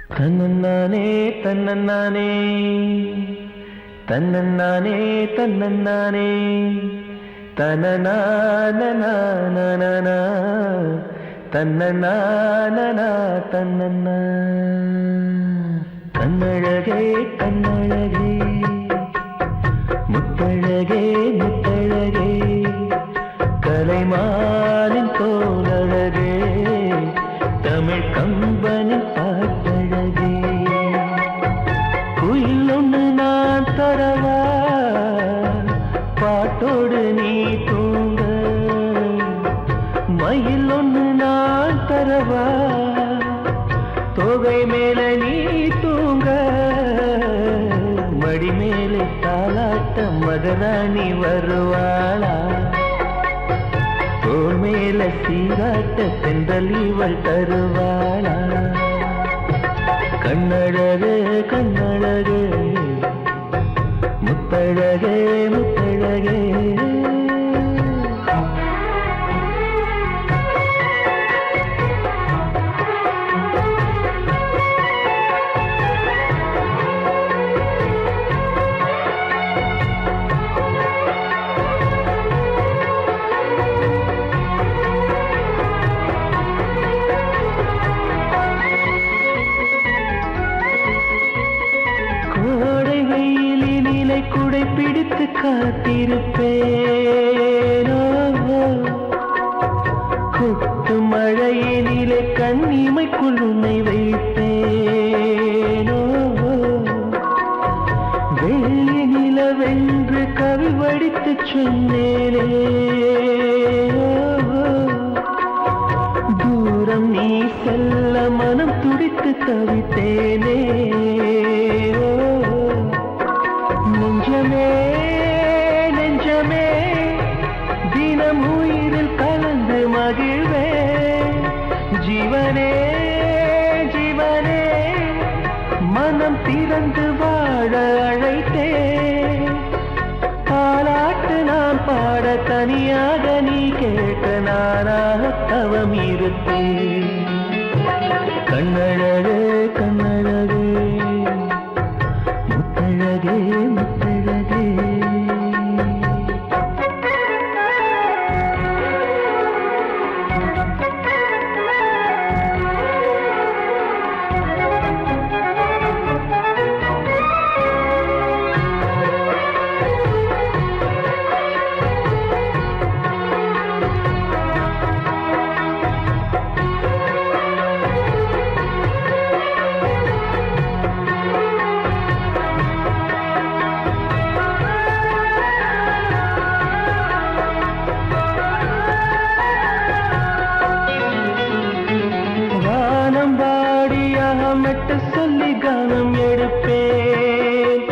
தன்னன்னானே தன்னன்னானே தன்னன்னானே தன்னன்னானே தனநானனா தன்னநானனா தன்னன்னா கண்ணழகே கண்ணழகே முத்தழகே முத்தழகே கலைமானின் தோலழகே தமிழ் கம்பனின் பாட்டழகே குயில் ஒன்று நான் தரவா பாட்டோடு நீ தூங்க மயில் ஒன்று நான் தரவா தொகை மேல நீ தூங்க மடி மேலே தாலாட்ட மகராணி வருவாளா தோள் மேல சீராட்ட தென்றல் இவள் தருவாளா கண்ணழகு கண்ணழகு முத்தழகே முத்தழகே குடை பிடித்து காத்திருப்பேனோ கொட்டு மழையினிலே கண்ணிமைக்குள் உன்னை வைப்பேனோ வெள்ளி நிலவென்று கவி வடித்து சொன்னேனே தூரம் நீ செல்ல மனம் துடித்து தவித்தேனே நெஞ்சமே நெஞ்சமே தினம் உயிரில் கலந்து மகிழ்வே ஜீவனே ஜீவனே மனம் திறந்து வாழ அழைத்தே பாலாட்டு நான் பாட தனியாக நீ கேட்க நானாக தவம் இருப்பேன் கண்ணழகு கண்ணழகு முத்தழகே முத்தழகே மெட்டு சொல்லி கானம் எடுப்பேன்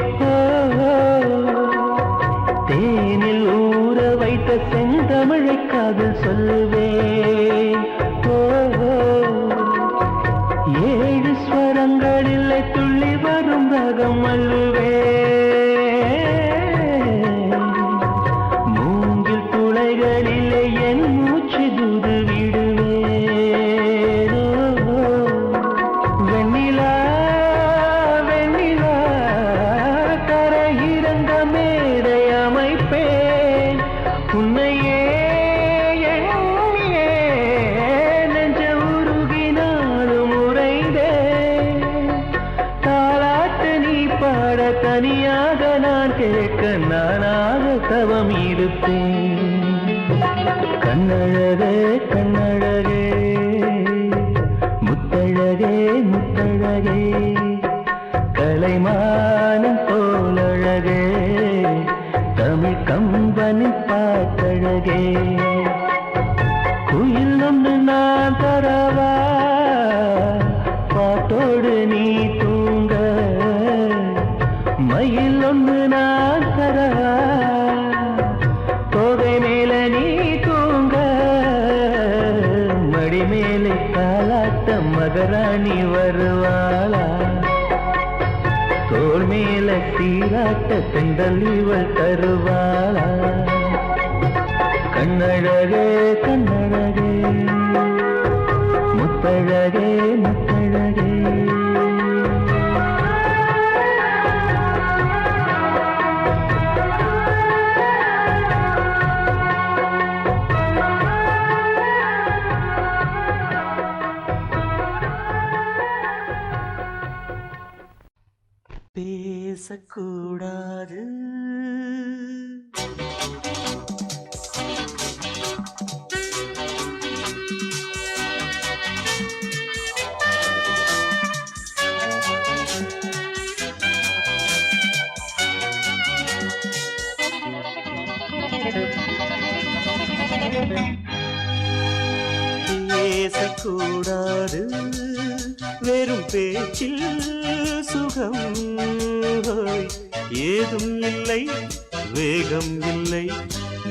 தேனில் ஊற வைத்த செந்தமிழை காதல் சொல்லுவேன் ஏழு ஸ்வரங்களில் துள்ளி வரும் ரகம் அல்லுவேன் மூங்கில் துளைகளில் என் மூச்சு தூது உன்னையே எண்ணியே நெஞ்ச உருகினாலும் உறைந்தே தாலாட்டு நீ பாட தனியாக நான் கேட்க நானாக தவம் இருப்பேன் கண்ணழகே கண்ணழகே முத்தழகே முத்தழகே கலைமானம் போலழகே தமிழ் கம்பனி பாட்டழகே குயில் ஒன்று நான் தரவா பாட்டோடு நீ தூங்க மயில் ஒன்று நான் தரவா தொகை மேல நீ தூங்க மடி மேலே தாலாட்ட மகராணி வருவாளா தோள் மேல சீராட்ட தென்றல் இவள் தருவாளா கண்ணழகே கண்ணழகே முத்தழகே முத்தழகே பேசக்கூடாது. பேசக்கூடாது வெறும் பேச்சில் சுகம் ஏதும் இல்லை வேகம் இல்லை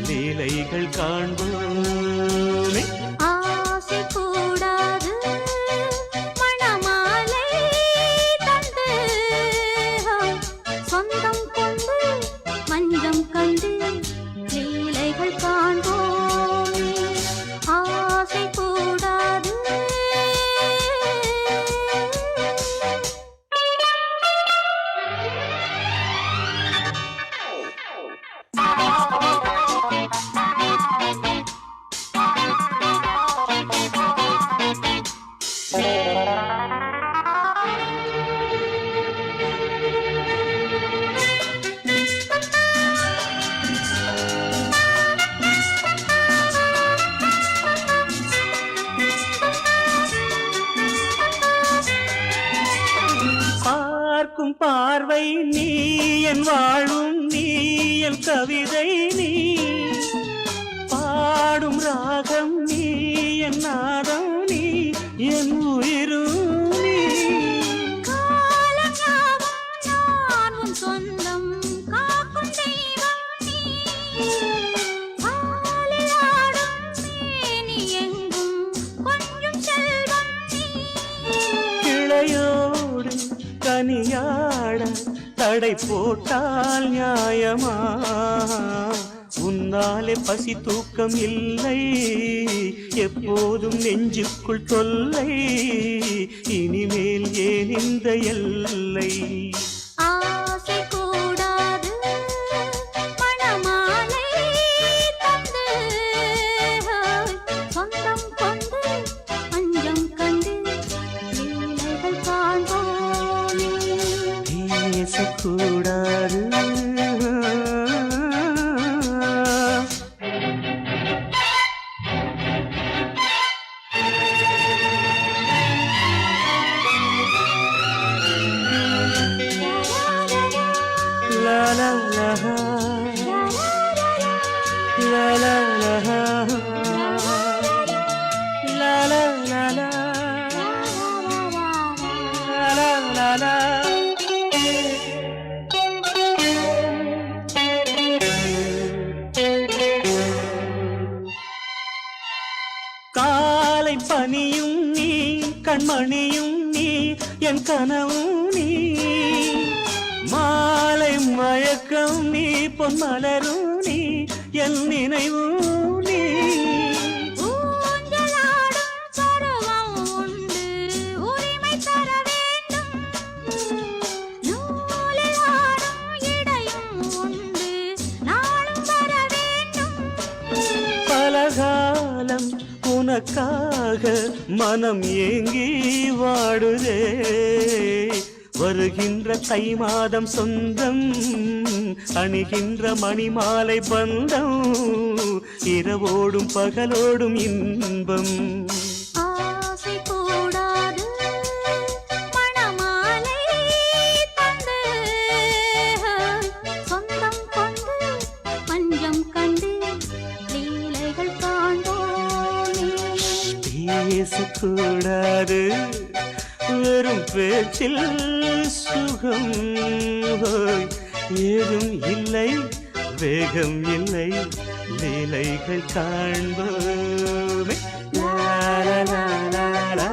லீலைகள் காண்போமே. ஆசை கூடாது மணமாலை தந்து சொந்தம் கொண்டு மஞ்சம் கண்டு லீலைகள் காண்போமே. ஆசை கூடாது பார்க்கும் பார்வை நீ என் வாழும் நீ என் கவிதை நீ பாடும் ராகம் நீ என் நாதம் நீ என் உயிரும் நீ. நான் உன் சொந்தம் காக்கும் தெய்வம் நீ பாலில் ஆடும் மேனி எங்கும் கொஞ்சம் செல்வம் நீ. கிளையோடு கனியாட தடை போட்டால் நியாயமா உன்னாலே பசி தூக்கம் இல்லை எப்போதும் நெஞ்சுக்குள் தொல்லை இனிமேல் ஏன் இந்த எல்லை. ஆசை கூடாது மணமாலை தந்து சொந்தம் கொண்டு மஞ்சம் கண்டு லீலைகள் காண்போமே. பேசக்கூடாது. La la la la la la la la la la la la. காலை பனியும் நீ கண்மணியும் நீ என் கனவும் நீ மாலை மயக்கம் நீ பொன்மலரும் நீ என் நினைவும் நீ. ஊஞ்சலாடும் பருவம் உண்டு உரிமை தர வேண்டும் நூலில் ஆடும் இடையும் உண்டு நாளும் வர வேண்டும். பலகாலம் உனக்காக மனம் ஏங்கி வாடுதே வருகின்ற தை மாதம் சொந்தம் அணிகின்ற மணிமாலை பந்தம் இரவோடும் பகலோடும் இன்பம். ஆசை கூடாது மணமாலை தந்து சொந்தம் கொண்டு மஞ்சம் கண்டு லீலைகள் காண்போமே. பேசக்கூடாது வெறும் பேச்சில் சுகம் ஏதும் இல்லை வேகம் இல்லை லீலைகள் காண்போமே. லா லா லா லா லா.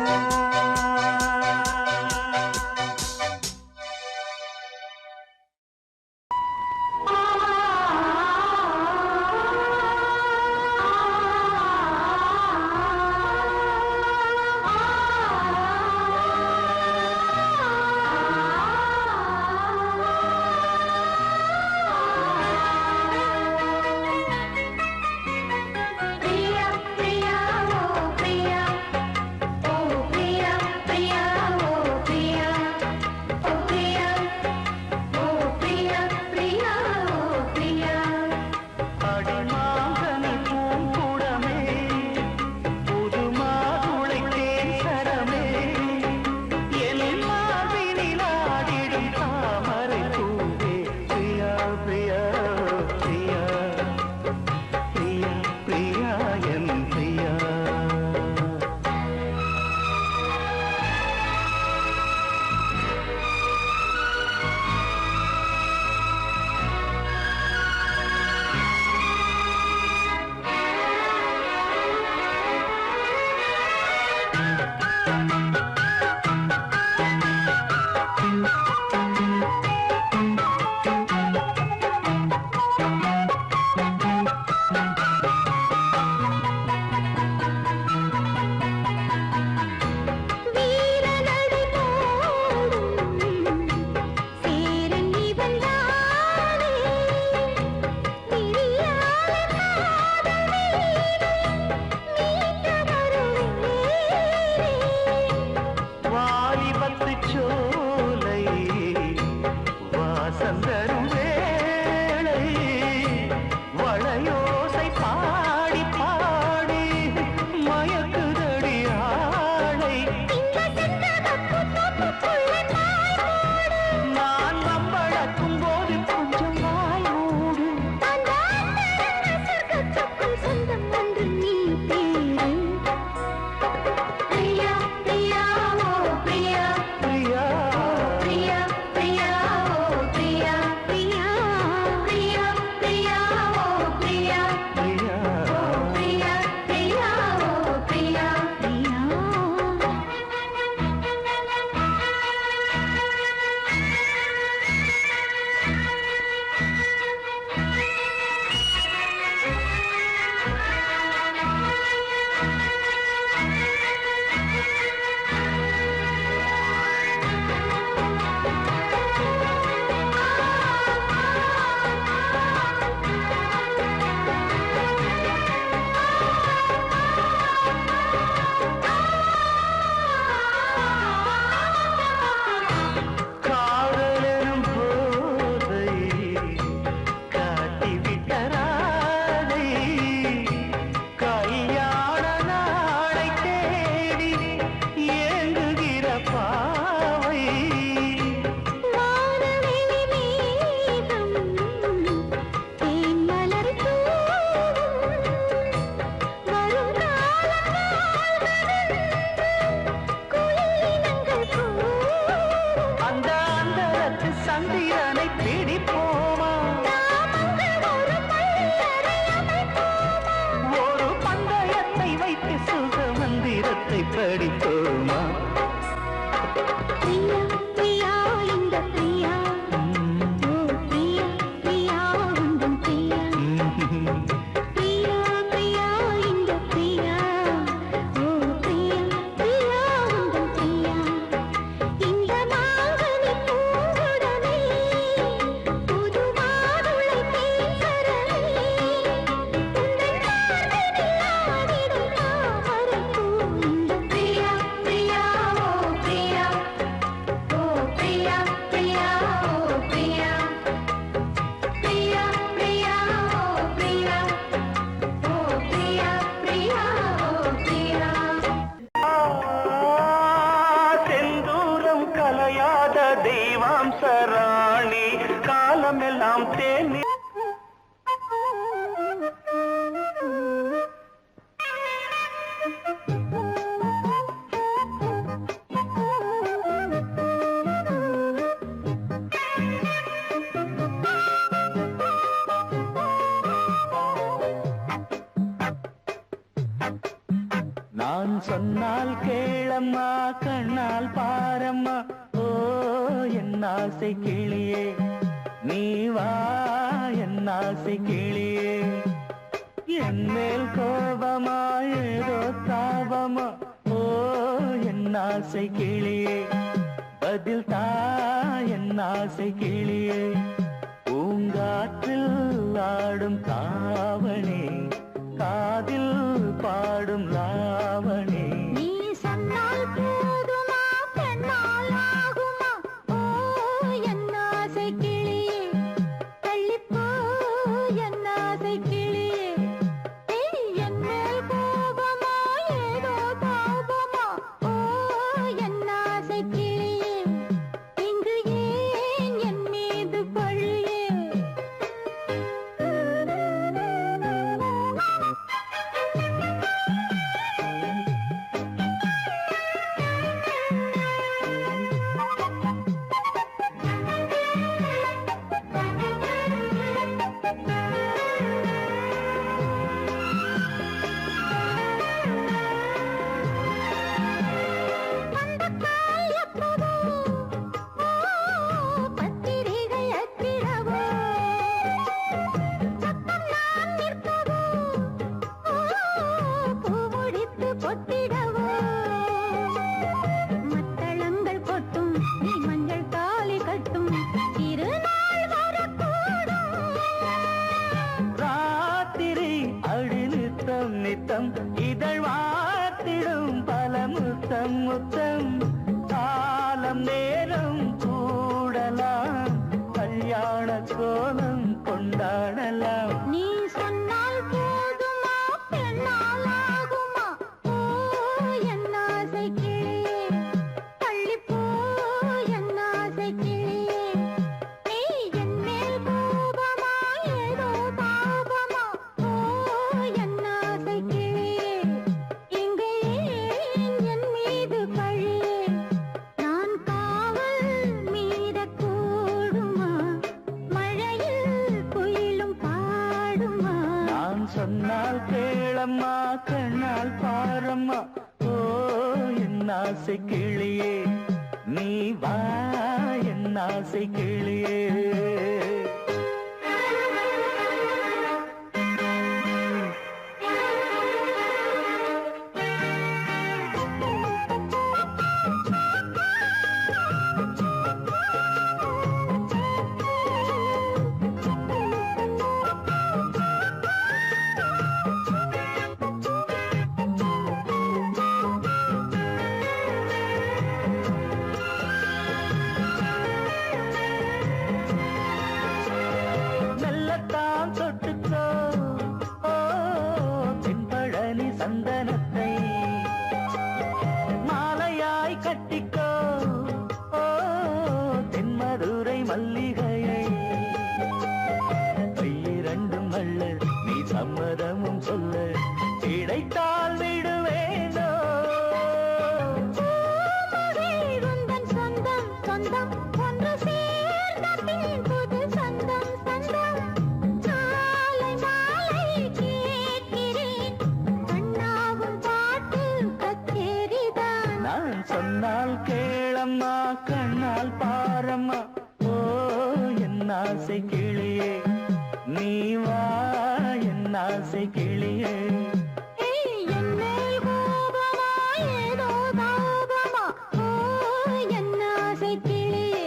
சந்திரனை பிடிப்போமா ஒரு பந்தயத்தை வைத்து சுக மந்திரத்தை படிப்போமா பிரியா பிரியா இந்த பிரியா ஓ பிரியா பிரியா உந்தன் பிரியா பிரியா பிரியா இந்த பிரியா ஓ பிரியா பிரியா உந்தன் பிரியா இந்த மாங்கனி பூங்குடமே புது மாதுளை தேசரமே உந்தன் பார்வையில் ஆடிடும் தாமரைப்பூ இந்த பிரியா பிரியா ஓ பிரியா ஓ பிரியா பிரியா ஓ பிரியா பிரியா பிரியா ஓ பிரியா ஓ பிரியா பிரியா ஓ பிரியா செந்தூரம் கலையாத தெய்வாம்ச ராணி காலமெல்லாம் தேனி நான் சொன்னால் கேளம்மா கண்ணால் பாரம்மா ஓ என் ஆசை கிளியே நீ வா என் ஆசை கிளியே என் மேல் கோபமா ஏதோ தாபமா ஓ என் ஆசை கிளியே பதில் தா என் ஆசை கிளியே பூங்காற்றில் ஆடும் தாவணி காதில் பாடும் லாவணி நீ சொன்னால் போதுமா பெண்ணால் ஆகுமா ஓ என் ஆசை கிளியே தள்ளிப்போ என் ஆசை கிளியே ஏய் என் மேல் கோபமா ஏதோ தாபமா ஓ என் ஆசை கிளியே இங்கு ஏன் என் மீது பழியே பந்தக்கால் எப்பவோ பத்திரிகை அச்சிடவோ சத்தம் நான் நிற்கவோ பூ முடித்து பொட்டிடவோ மத்தளங்கள் கொட்டும் நீ மஞ்சள் தாலி கட்டும் திருநாள் வரக்கூடும் ராத்திரி அடி நித்தம் நித்தம் இதழ் வாத்திடும் பல முத்தம் முத்தம் காலம் நேரம் கூடலாம் கல்யாண கோலம் கொண்டாடலாம் நீ சொன்னால் போதுமா பெண்ணால் ஆகுமா ஓ என் ஆசை கிளியே தள்ளிப்போ என் ஆசை கிளியே நீ என் மேல் கோபமா ஏதோ தாபமா ஓ என் ஆசை கிளியே இங்கே ஏன் என் மீது பழியே நான் காவல் மீறக்கூடுமா மழையில் குயிலும் பாடுமா நான் சொன்னால் கேளம்மா கண்ணால் பாரம்மா ஓ என் ஆசை கிளியே நீ வா என் ஆசை கிளியே கண்ணால் பாரம்மா ஓ என் ஆசை கிளியே நீ வா என் ஆசை கிளியே என் மேல் கோபமா ஏதோ தாபமா ஓ என் ஆசை கிளியே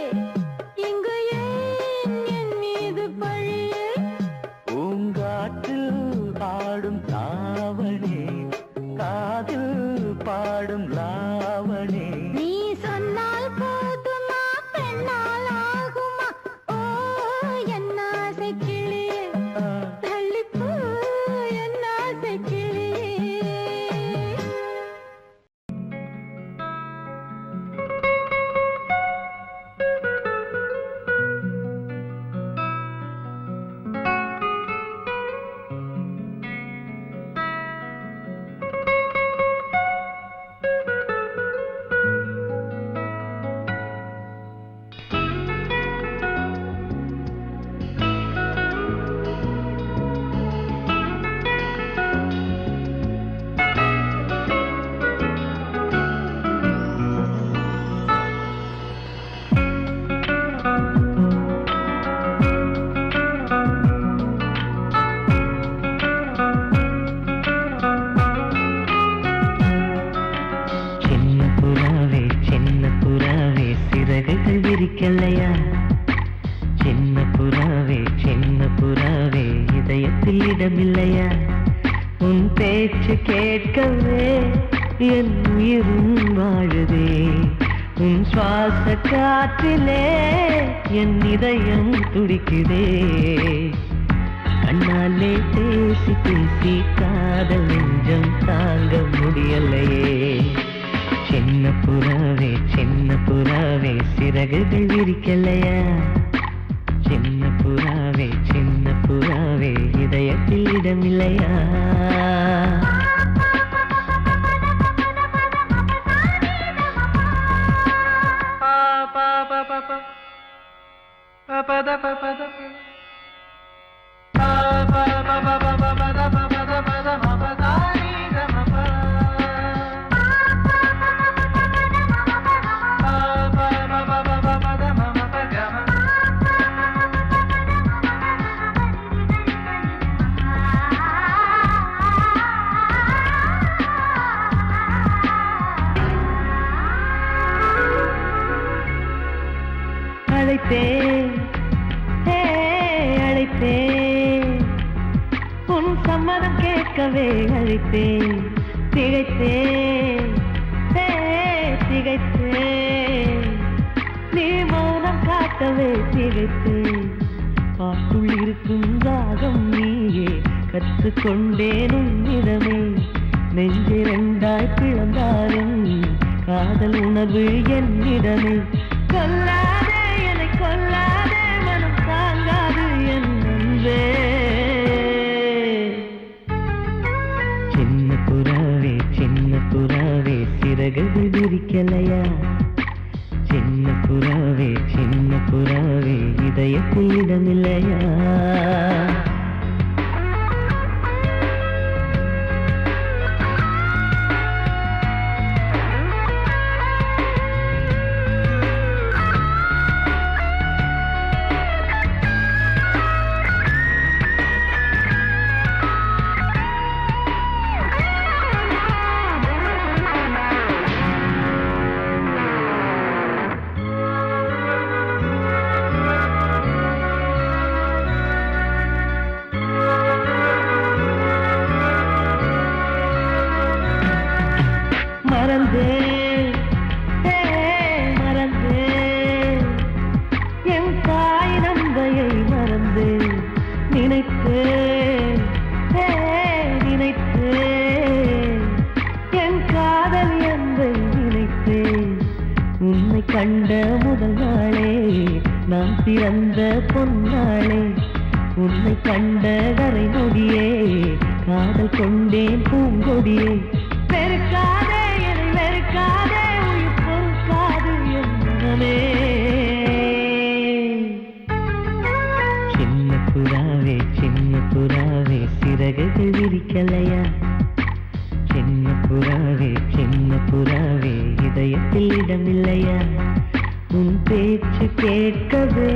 இங்கு ஏன் என் மீது பழியே பூங்காற்றில் ஆடும் தாவணி காதில் பாடும் லாவணி நீ சொன்னால் போதுமா பெண்ணால் ஆகுமா ஓ என் ஆசை கிளியே தள்ளிப்போ என் ஆசை கிளியே சின்ன புறாவே சிறகுகள் விரிக்கலையா சின்ன புறாவே இதயத்தில் இடமில்லையா உன் பேச்சு கேட்கவே என் உயிரும் வாழுதே உன் சுவாச காற்றிலே என் இதயம் துடிக்குதே கண்ணாலே பேசி பேசி காதல் நெஞ்சம் தாங்க முடியலையே சின்ன புறாவே சிறகுகள் விரிக்கலையா சின்ன புறாவே இதயத்தில் இடமில்லையா அழைத்தேன் உன் சம்மதம் கேட்கவே அழைத்தேன் திகைத்தேன் நீ மௌனம் காட்டவே திகைத்தேன் பாட்டுள் இருக்கும் ராகம் நீயே கற்றுக்கொண்டேன் உன்னிடமே நெஞ்சிரண்டாய் பிளந்தாலும் காதல் உணர்வு என்னிடமே கொல்லாதே என்னை கொல்லாதே மனம் தாங்காது என் நன்றே சின்ன புறாவே சிறகுகள் விரிக்கலையா சின்ன புறாவே இதயத்தில் இடமில்லையா மறந்தேன் என் தாய் நந்தையை மறந்தேன் நினைத்தேன் என் காதல் என்பை நினைத்தேன் உன்னை கண்ட முதல் நாளே நான் பிறந்த பொன்னாளே உன்னை கண்ட கரை நொடியே காதல் கொண்டேன் பூங்கொடியே வெறுக்காதே என்னை வெறுக்காதே உயிர் பொறுக்காது என் மனமே சின்ன புறாவே சிறகுகள் விரிக்கலையா சின்ன புறாவே இதயத்தில் இடமில்லையா உன் பேச்சு கேட்கவே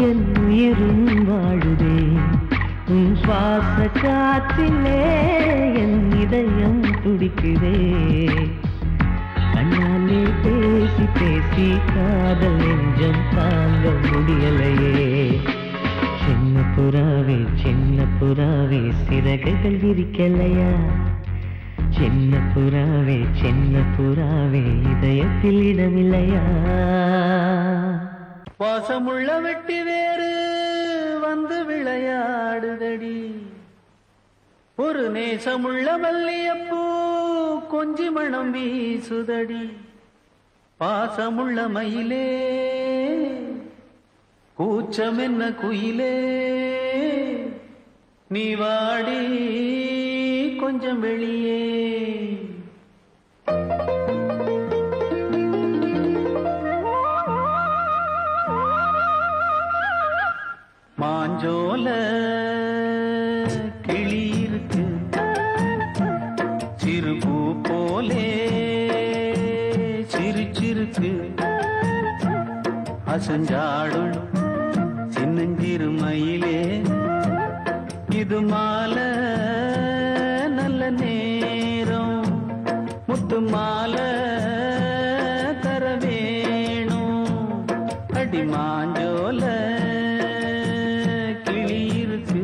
என் உயிரும் வாழுதே. உன் சுவாச காற்றிலே என் இதயம் துடிக்குதே. கண்ணாலே பேசி பேசி காதல் நெஞ்சம் தாங்க முடியலையே. சின்ன புறாவே சிறகுகள் விரிக்கலையா? சின்ன புறாவே இதயத்தில் இடமில்லையா? வாசமுள்ள வெட்டி வேறு வந்து விளையாடுதடி. ஒரு நேசமுள்ள மல்லியப்பூ கொஞ்சி மணம் வீசுதடி. பாசமுள்ள மயிலே கூச்சம் என்ன குயிலே, நீ வாடி கொஞ்சம் வெளியே. மாஞ்சோல கிளி இருக்கு சிறுபூ போலே சிரிச்சிருக்கு. அசஞ்சாடும் சின்னஞ்சிறு மயிலே, இது மாலை நல்ல நேரம், முத்து மாலை தர வேணும். அடி மாஞ்சோல கிளி இருக்கு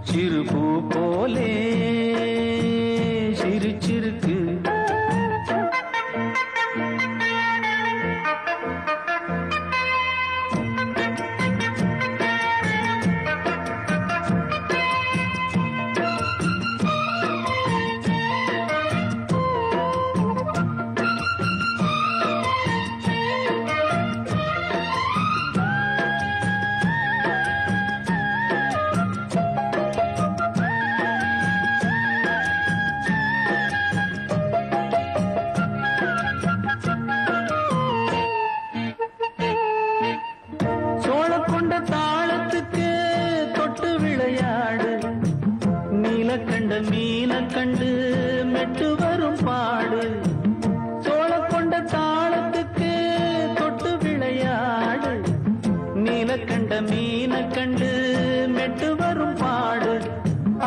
சிறுபூ போலே சிரிச்சிருக்கு. கண்ட மீன கண்டு மெட்டு வரும் பாடு. சோழ கொண்ட தாளத்துக்கு தொட்டு விளையாடு. நீல கண்ட மீன கண்டு மெட்டு வரும் பாடு.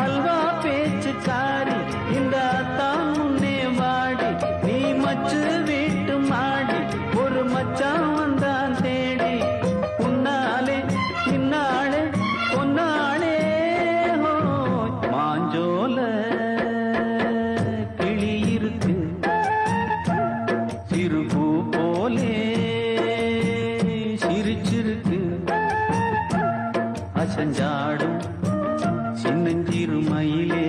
அல்வா பேச்சு காரி இந்த தான் முன்னே வாடி. நீ மச்சு வீட்டு மாடி ஒரு மச்சான் வந்தான் தேடி. உன்னாலே இன்னாலே பொன்னாலே மாஞ்சோல கிளி இருக்கு சிறுபூ போலே சிரிச்சிருக்கு. அசஞ்சாடும் சின்னஞ்சிறு மயிலே,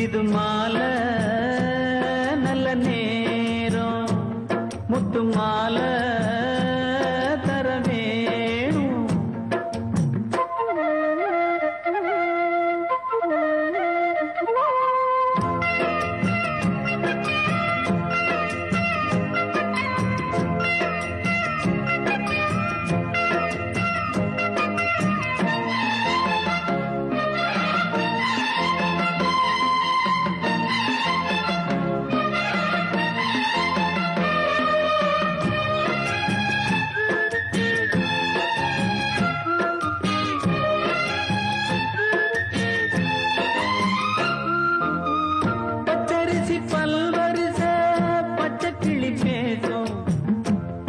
இது மாலை நல்ல நேரம், முத்து மாலை தர வேணும். பச்சரிசி பல்வரிச பச்சை கிளி பேசும்.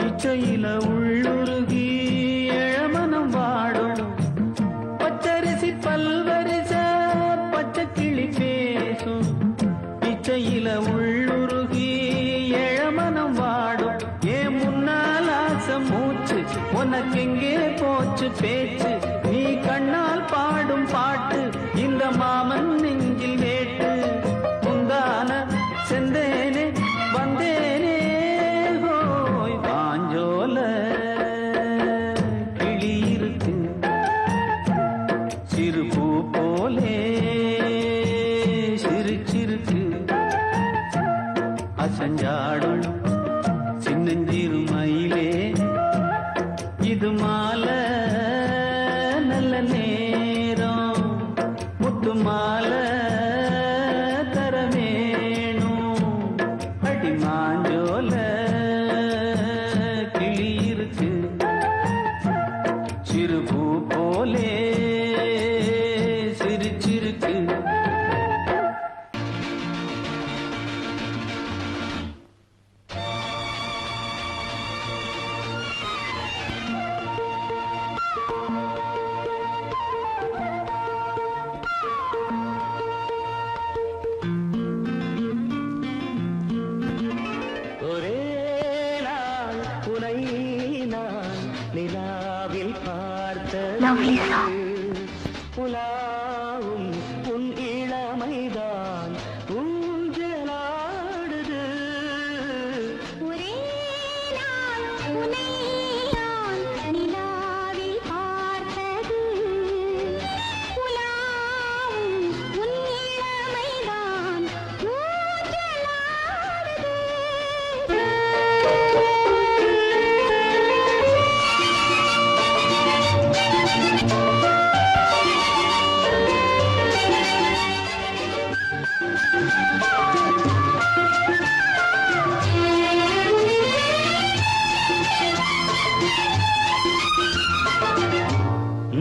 இச்சையில உள்ளுருகி இளமனம் வாடும். பச்சரிசி பல்வரிச பச்சை கிளி பேசும். இச்சையில உள்ளுருகி இளமனம் வாடும். ஏன் முன்னால் ஆசை மூச்சு உனக்கெங்கே போச்சு பேச்சு. நீ கண்ணால் பாடும் பாட்டு இந்த மாமன் நெஞ்சில் வேட்டு. முந்தான செந்தேனே வந்தேனே ஹோய் பாஞ்சோல கிளி இருக்கு சிறுபூ போலே சிரிச்சிருக்கு. அசஞ்சாடும் சின்னஞ்சிறு மயிலே, இது மாலை நல்ல நேரம், முத்து மாலை தர வேணும். அடி மாஞ்சோல உனை நான் நிலாவில் Lovely பார்த்தது song. உலாவும் உன் இளமைதான் ஊஞ்சலாடுது ஒரே நாள் உன்னை நான் நிலாவில் பார்த்தது. உலாவும் உன் இளமைதான்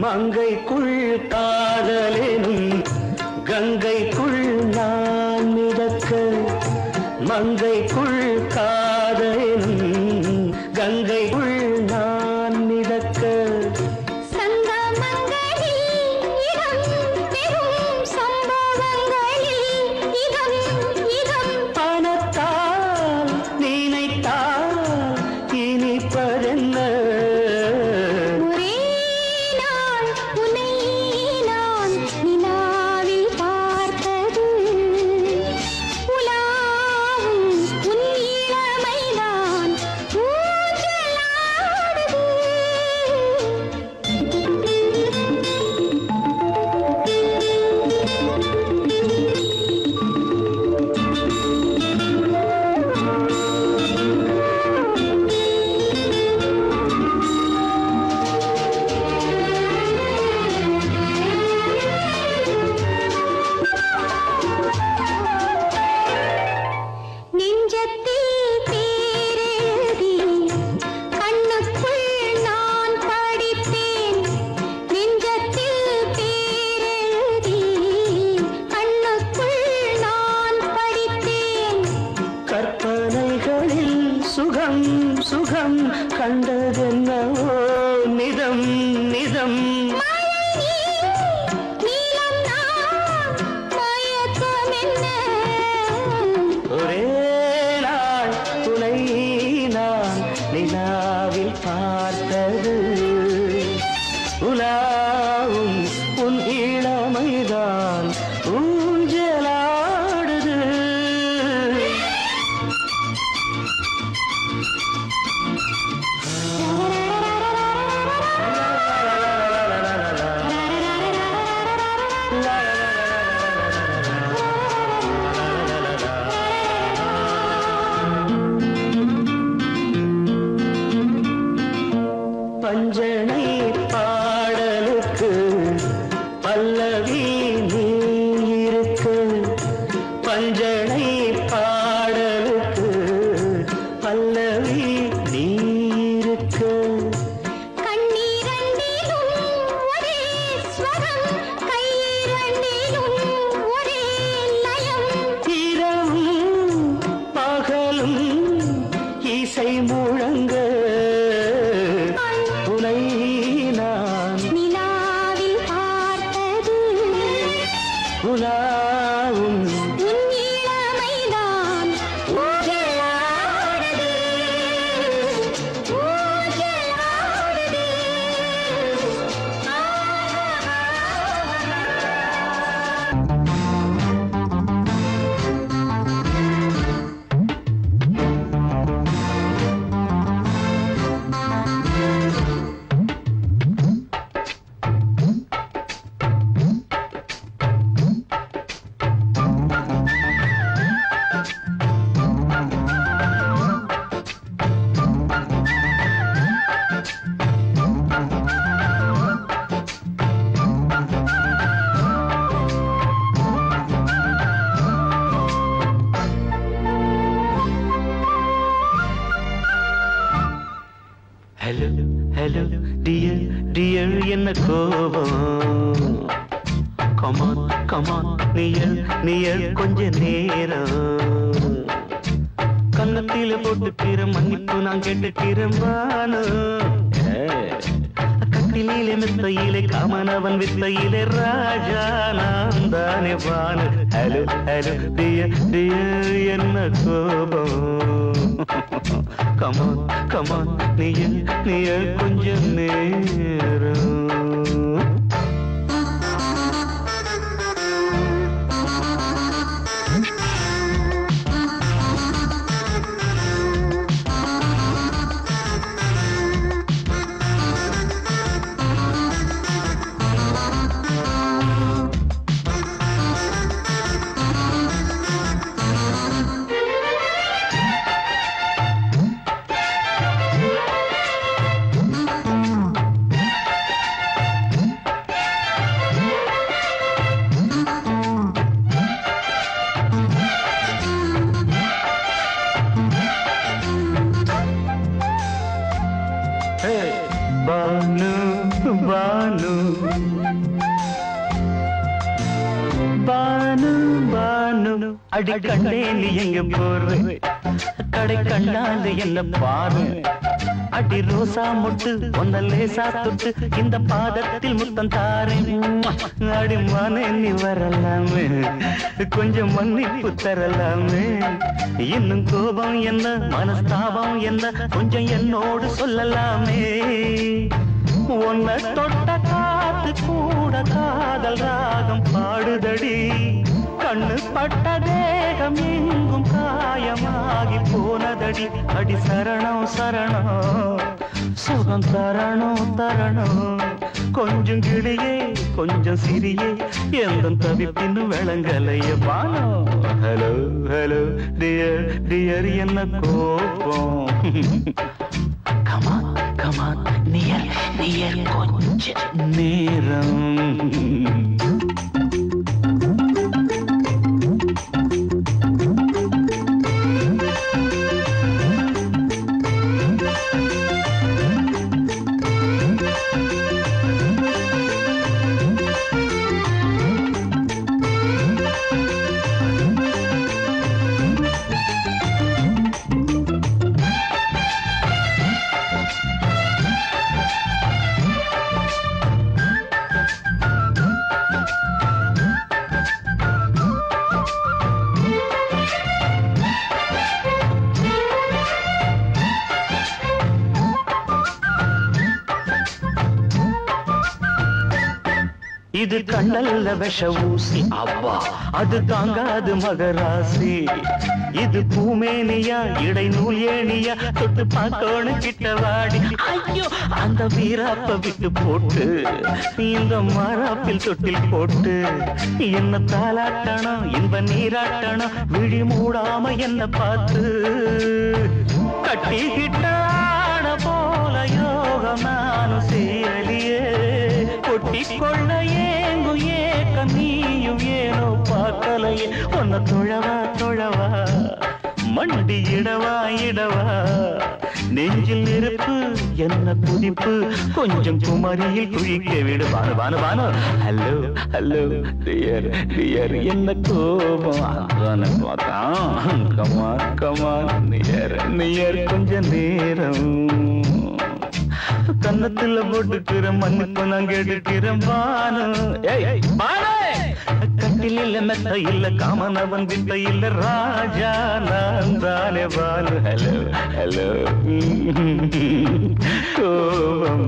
மங்கைக்குள் காதலெனும் கங்கைக்குள் நான் மிதக்க மங்கைக்குள் காதலெனும் கங்கைக்குள் நான் மிதக்க சங்கமங்களில் இடம் பெறும் சம்பவங்களில் இதம் இதம் பணத்தால் நினைத்தால் இனிப்பதென்ன ஒரே நாள் உன்னை நான் நிலாவில் பார்த்தது. உலாவும் உன் இளமைதான் ஊஞ்சலாடுது. நெஞ்சத்தில் பேரெழுதி கண்ணுக்குள் நான் படித்தேன். நெஞ்சத்தில் பேரெழுதி கண்ணுக்குள் நான் படித்தேன். கற்பனைகளில் சுகம் சுகம் கண்டதென்னவோ நிதம் நிதம் மழை நீலம் நான் மயக்கம் என்ன ஒரே நாள் துணை நான் நிலாவில் பார்த்தது உலாவும் உன் இளமைதான் ஊஞ்சலாடுது பஞ்சனை பாடலுக்கு பல்லவி நீ இருக்கு பஞ்சனை பாடலுக்கு பல்லவி நீ இருக்கு கண்ணீரண்டிலும் ஒரே ஸ்வரம் கையிரண்டிலும் ஒரே லயம் இரவும் பகலும் இசை முழங்க உனை நான் நிலாவில் பார்த்தது. உலாவும் உன் இளமைதான் ஊஞ்சலாடுது. ஊஞ்சலாடுது. ஹலோ ஹலோ டியர் டியர் என்ன கோபம் கமான் கமான் நியர் நியர் கொஞ்ச நேரம் கன்னத்தில போட்டுக்கிற மன்னிப்பு நான் கேட்டுக்கிறேன் கட்டிலே மெத்தையிலே காமனவன் வித்தையிலே ராஜா நான் தானே வானு. ஹலோ ஹலோ டியர் டியர் என்ன கோபம். கமான் கமான் நீய கொஞ்சம் நேரம். பானு பானு பானு பானு அடி கண்டே நீ எங்க போற கடை கண்ணாந்து என்ன பாரு. அடி ரோசா முட்டு ஒன்ன லேசா தொட்டு இந்த பாதத்தில் முத்தம் தாரேன். அடி மானே நீ வரலாமே கொஞ்சம் மன்னிப்பு தரலாமே. இன்னும் கோபம் என்ன மனஸ்தாபம் என்ன கொஞ்சம் என்னோடு சொல்லலாமே. உன்னை தொட்ட காத்து கூட காதல் ராகம் பாடுதடி. கண்ணு பட்ட தேகம் எங்கும் காயமாகி போனதடி. அடி சரணம் சரணம் சுகம் தரணம் தரணம். கொஞ்சம் கிளியே கொஞ்சம் சிறியே எந்த தவிப்பின்னு விளங்கலைய பானோ. ஹலோ ஹலோ டியர் டியர் என்ன கோபம். கமான் கமான் நியர் நியர் கொஞ்ச நேரம். இது கண்ணல்ல விஷ ஊசி அவ்வா அது தாங்காது மகராசி. இது பூமேனியா இடை நூல் ஏனியா தொட்டு பார்க்கணும் கிட்டவாடி. ஐயோ அந்த வீராப்ப விட்டு போட்டு இந்த மாறாப்பில் தொட்டில் போட்டு என்ன தாலாட்டணும் இன்ப நீராட்டணும். விழி மூடாம என்ன பார்த்து கட்டிக்கிட்டான போல யோகம் நானும் சேரலியே. கொட்டிக்கொள்ள ஏங்கும் ஏக்கம் நீயும் ஏனோ பார்க்கலையே. உன்னை தொழவா தொழவா மண்டி இடவா இடவா. நெஞ்சில் நெருப்பு என்ன குதிப்பு கொஞ்சம் குமரியில் குழிக்க விடு. Banu Banu Banu hello hello dear dear என்ன கோபம். பார்த்தான் கமான் கமான் நியர் நியர் கொஞ்ச நேரம். கன்னத்துல போட்டுக்கிற மண்ணுக்கு நான் கெடுக்கிறேன் பானு. கட்டில மெத்த இல்ல காமனவன் வித்த இல்ல ராஜா நான் தானே பானு. ஹலோ ஹலோ கோபம்.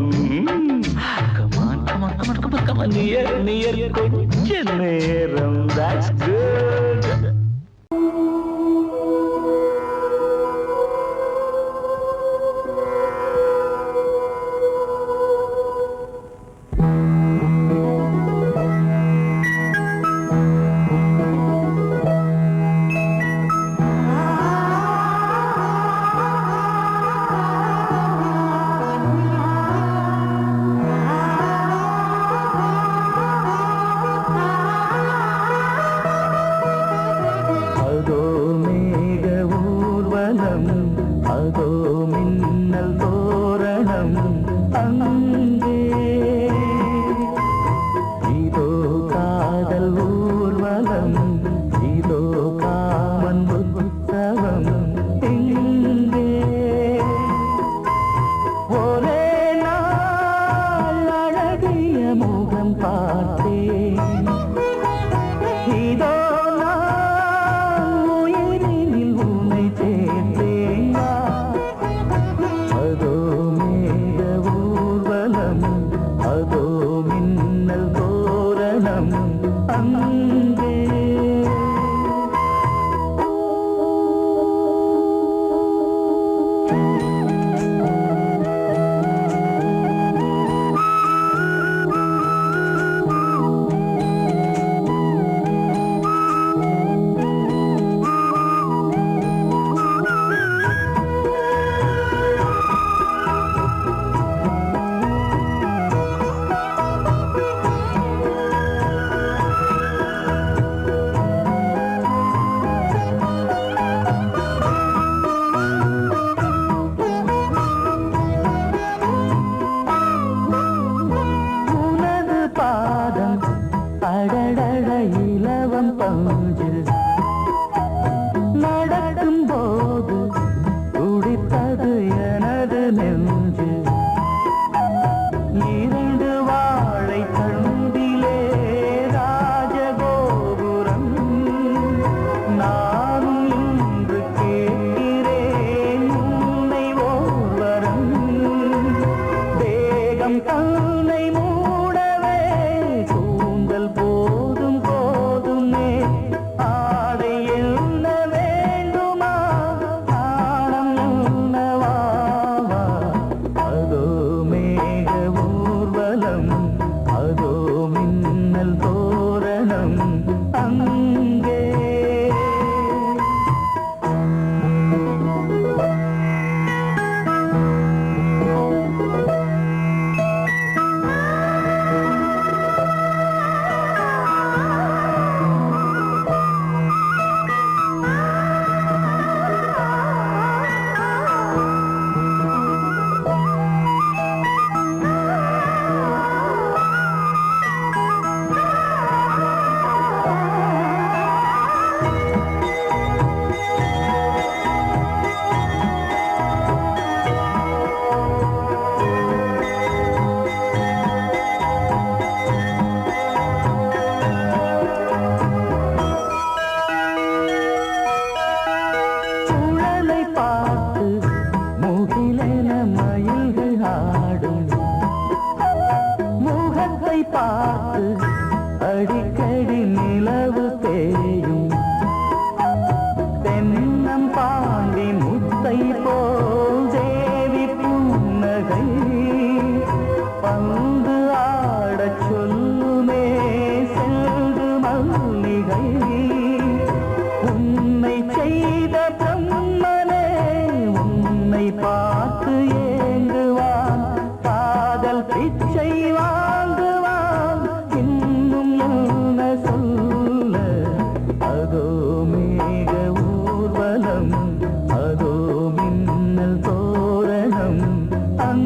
Come on come on come on come on come on near near கொஞ்ச நேரம். That's good.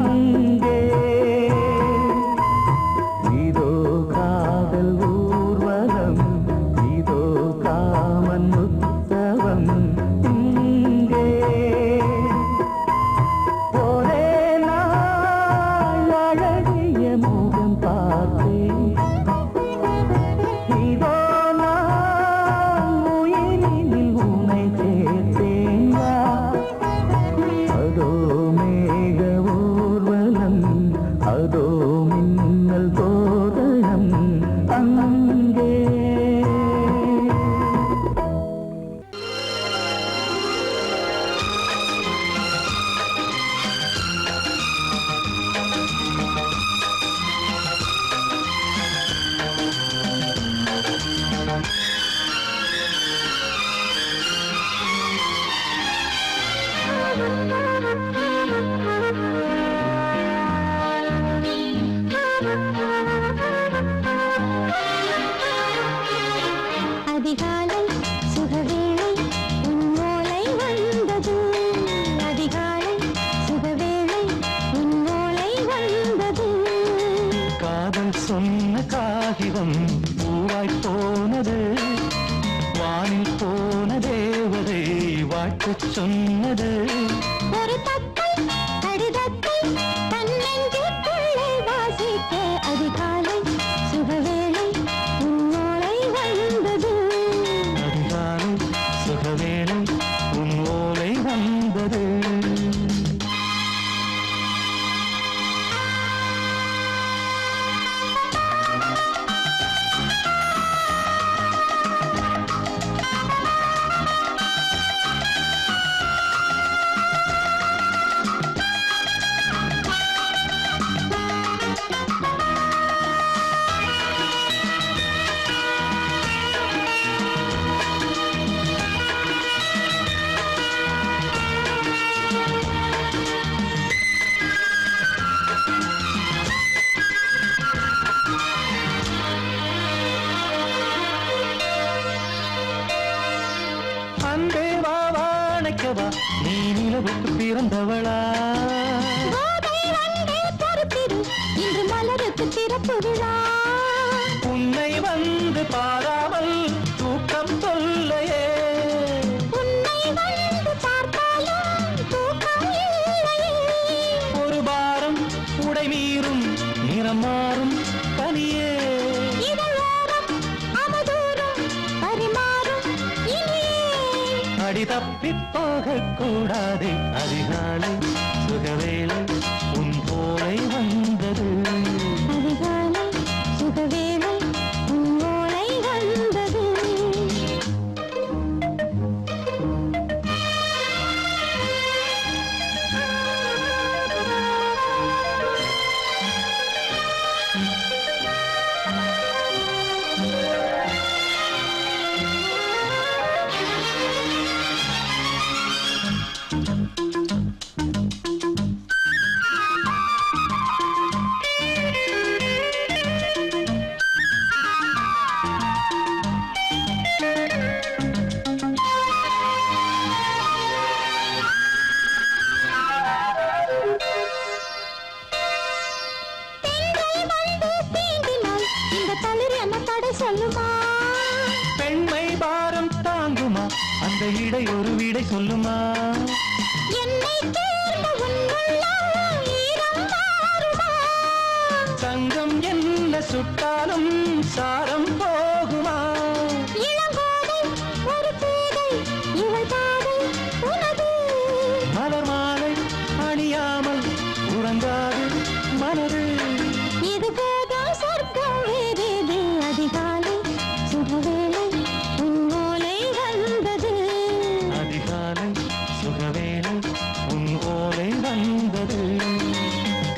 அங்கே இதோ காதல் ஊர்வலம் இதோ காமன் உற்சவம் இங்கே ஒரே நாள் அழகிய முகம் பார்த்தேன் இதோ நான் உயிரினில் உன்னை சேர்த்தேன் அதோ மேக ஊர்வலம் அதோ மின்னல் தோரணம் அங்கே அதிகாலை சுகவேளை உன் ஓலை வந்தது அதிகாலை சுகவேளை உன் ஓலை வந்தது காதல் சொன்ன காகிதம் பூவாய் போனது வானில் போன தேவதை வாழ்த்துச் சொன்னது ஒரு தத்தை கடிதத்தை தன்னெஞ்சுக்குள்ளே வாசிக்க அதிகாலை சுகவேளை உன் ஓலை வந்தது அதிகாலை சுகவேளை உன் ஓலை வந்தது அன்பே வா வாழைக்கவா நீ நிலவுக்கு பிறந்தவளா கோதை வந்தே பொறுத்திரு இன்று மலருக்கு திறப்பு விழா உன்னை வந்து பாராமல் தூக்கம் சொல்லையே உன்னை வந்து பார்த்தாலும் தூக்கம் இல்லையே ஒரு பாரம் உடை மீறும் நிறம் மாறும் பனியே இதழோரம் அவதூறும் பரிமாறும் இனியே அடி தப்பி போகக் கூடாதே அதிகாலை சுகவேளை உன் போலை வந்தது அதிகாலை சுகவேளை உன் ஓலை வந்தது சொல்லுமா பெண்மை பாரம் தாங்குமா அந்த இடை ஒரு விடை சொல்லுமா என்னை தேர்ந்த உன் உள்ளம் ஈரம் மாறுமா தங்கம் என்ன சுட்டாலும் சாரம் போகுமா இளங்கோதை ஒரு பேதை இவள் பாதை உனது மலர் மாலை அணியாமல் உறங்காது மனது இது போதும் சொர்க்கம் வேறேது அதிகாலை சுகவேளை உன் ஓலை வந்தது அதிகாலை சுகவேளை உன் ஓலை வந்தது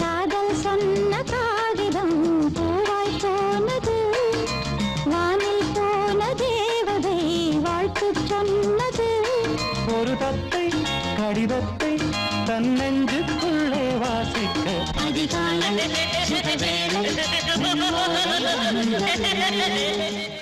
காதல் சொன்ன காகிதம் பூவாய் போனது வானில் போன தேவதை வாழ்த்து சொன்னது ஒரு தத்தை கடிதத்தை தன் நெஞ்சுக்குள்ளே வாசிக்க அதிகாலை சுகவேளை உன் ஓலை வந்தது